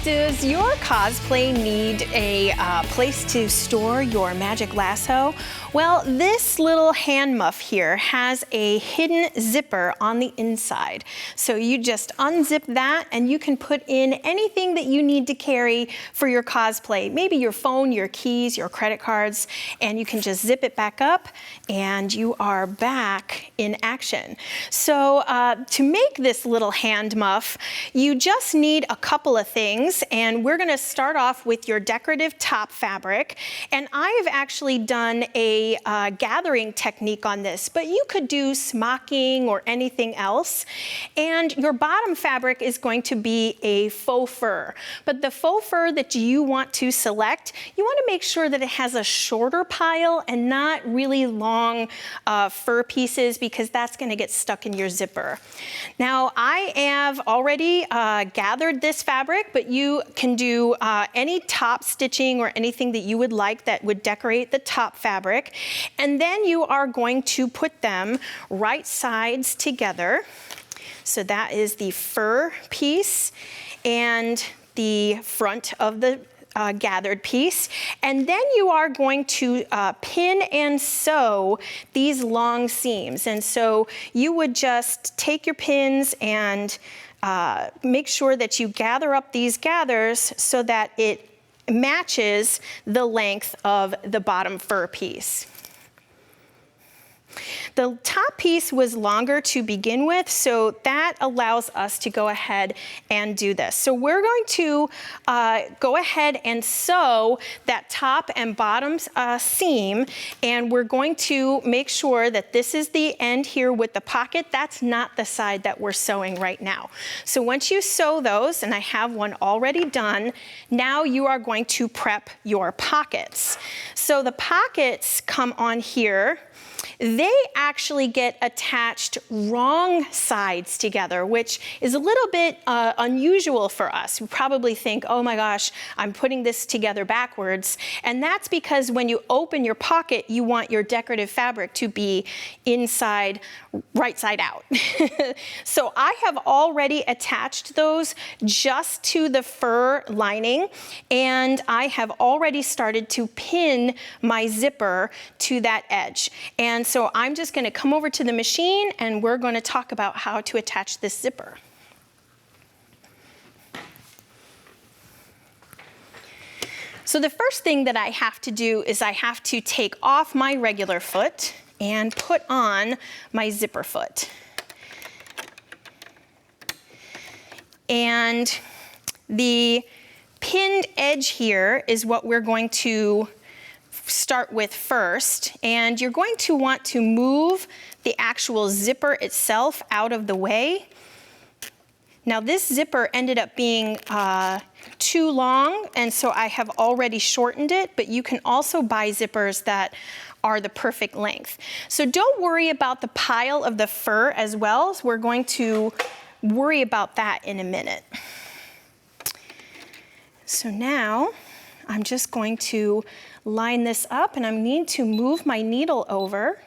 Does your cosplay need a place to store your magic lasso? Well, this little hand muff here has a hidden zipper on the inside. So you just unzip that and you can put in anything that you need to carry for your cosplay. Maybe your phone, your keys, your credit cards, and you can just zip it back up and you are back in action. So to make this little hand muff, you just need a couple of things, and we're gonna start off with your decorative top fabric. And I have actually done a gathering technique on this, but you could do smocking or anything else. And your bottom fabric is going to be a faux fur. But the faux fur that you want to select, you want to make sure that it has a shorter pile and not really long fur pieces, because that's going to get stuck in your zipper. Now, I have already gathered this fabric, but you can do any top stitching or anything that you would like that would decorate the top fabric. And then you are going to put them right sides together. So that is the fur piece and the front of the gathered piece. And then you are going to pin and sew these long seams. And so you would just take your pins and make sure that you gather up these gathers so that it matches the length of the bottom fur piece. The top piece was longer to begin with, so that allows us to go ahead and do this. So we're going to go ahead and sew that top and bottom seam, and we're going to make sure that this is the end here with the pocket. That's not the side that we're sewing right now. So once you sew those, and I have one already done, now you are going to prep your pockets. So the pockets come on here. They actually get attached wrong sides together, which is a little bit unusual for us. We probably think, oh my gosh, I'm putting this together backwards. And that's because when you open your pocket, you want your decorative fabric to be inside, right side out. So I have already attached those just to the fur lining, and I have already started to pin my zipper to that edge. And so I'm just going to come over to the machine and we're going to talk about how to attach this zipper. So the first thing that I have to do is I have to take off my regular foot and put on my zipper foot. And the pinned edge here is what we're going to start with first, and you're going to want to move the actual zipper itself out of the way. Now this zipper ended up being too long, and so I have already shortened it, but you can also buy zippers that are the perfect length. So don't worry about the pile of the fur as well, so we're going to worry about that in a minute. So now I'm just going to line this up, and I need to move my needle over.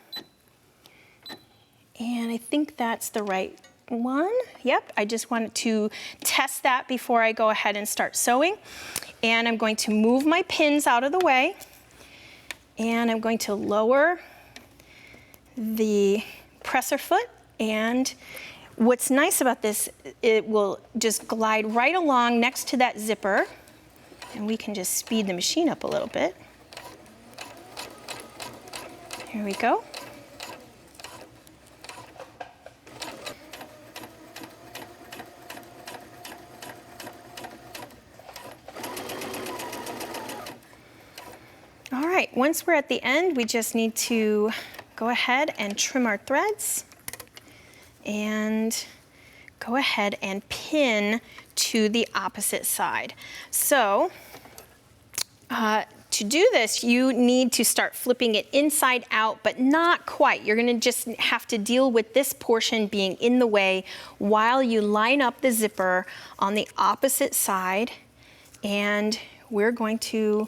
And I think that's the right one. Yep, I just wanted to test that before I go ahead and start sewing. And I'm going to move my pins out of the way. And I'm going to lower the presser foot. And what's nice about this, it will just glide right along next to that zipper. And we can just speed the machine up a little bit. Here we go. All right, once we're at the end, we just need to go ahead and trim our threads and go ahead and pin to the opposite side. So to do this, you need to start flipping it inside out, but not quite. You're gonna just have to deal with this portion being in the way while you line up the zipper on the opposite side. And we're going to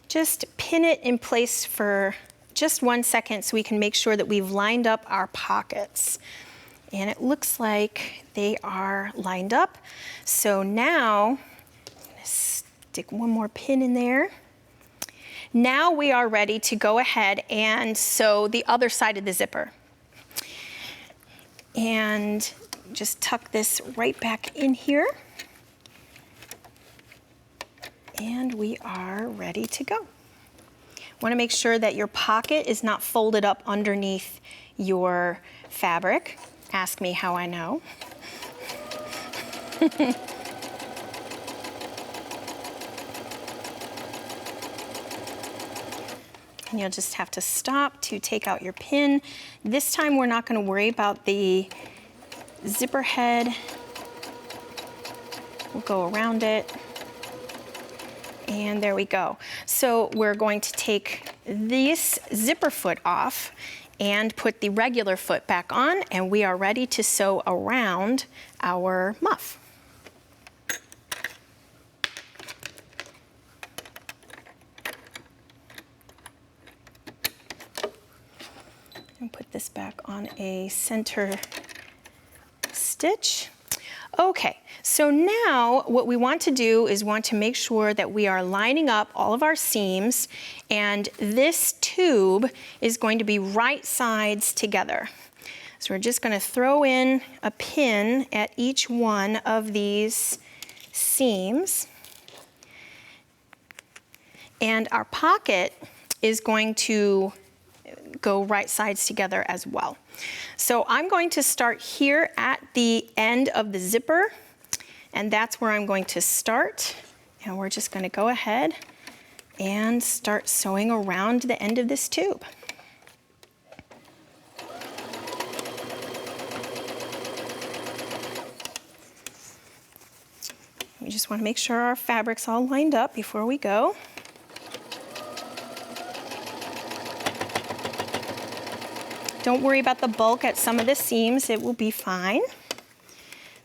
just pin it in place for just 1 second so we can make sure that we've lined up our pockets. And it looks like they are lined up. So now, I'm gonna Stick one more pin in there. Now we are ready to go ahead and sew the other side of the zipper. And just tuck this right back in here. And we are ready to go. Want to make sure that your pocket is not folded up underneath your fabric. Ask me how I know. And you'll just have to stop to take out your pin. This time we're not going to worry about the zipper head. We'll go around it. And there we go. So we're going to take this zipper foot off and put the regular foot back on, and we are ready to sew around our muff. And put this back on a center stitch. Okay, so now what we want to do is want to make sure that we are lining up all of our seams, and this tube is going to be right sides together. So we're just going to throw in a pin at each one of these seams. And our pocket is going to go right sides together as well. So I'm going to start here at the end of the zipper, and that's where I'm going to start. And we're just going to go ahead and start sewing around the end of this tube. We just want to make sure our fabric's all lined up before we go. Don't worry about the bulk at some of the seams, it will be fine.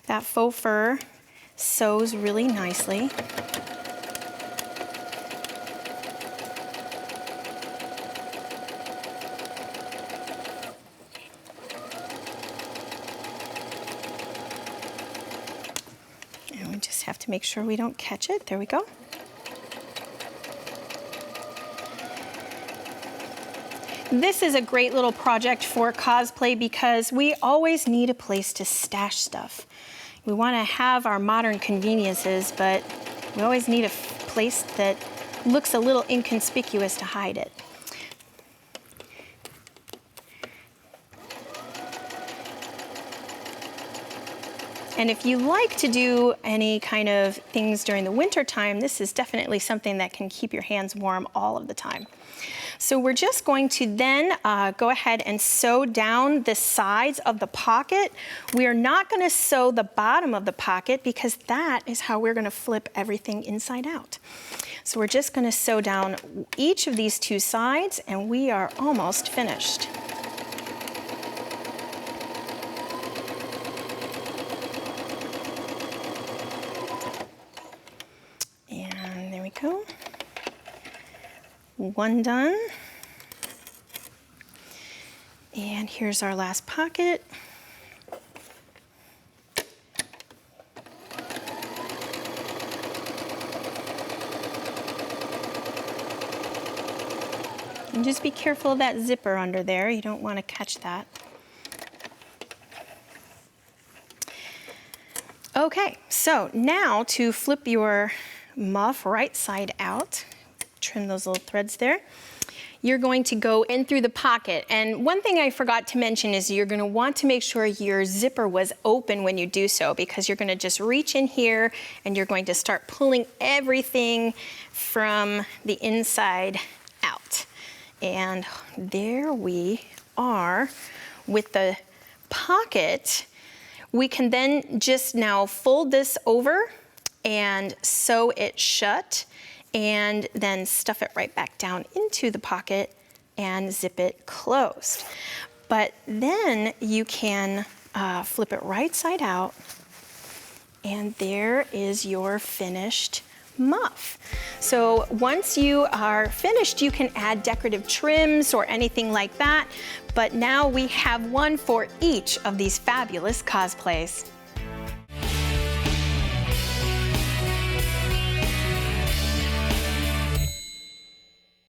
That faux fur sews really nicely. And we just have to make sure we don't catch it. There we go. This is a great little project for cosplay because we always need a place to stash stuff. We want to have our modern conveniences, but we always need a place that looks a little inconspicuous to hide it. And if you like to do any kind of things during the winter time, this is definitely something that can keep your hands warm all of the time. So we're just going to then go ahead and sew down the sides of the pocket. We are not going to sew the bottom of the pocket because that is how we're going to flip everything inside out. So we're just going to sew down each of these two sides, and we are almost finished. And there we go. One done. And here's our last pocket. And just be careful of that zipper under there. You don't want to catch that. Okay, so now to flip your muff right side out, trim those little threads there. You're going to go in through the pocket. And one thing I forgot to mention is you're going to want to make sure your zipper was open when you do so, because you're going to just reach in here and you're going to start pulling everything from the inside out. And there we are with the pocket. We can then just now fold this over and sew it shut, and then stuff it right back down into the pocket and zip it closed. But then you can flip it right side out, and there is your finished muff. So once you are finished, you can add decorative trims or anything like that. But now we have one for each of these fabulous cosplays.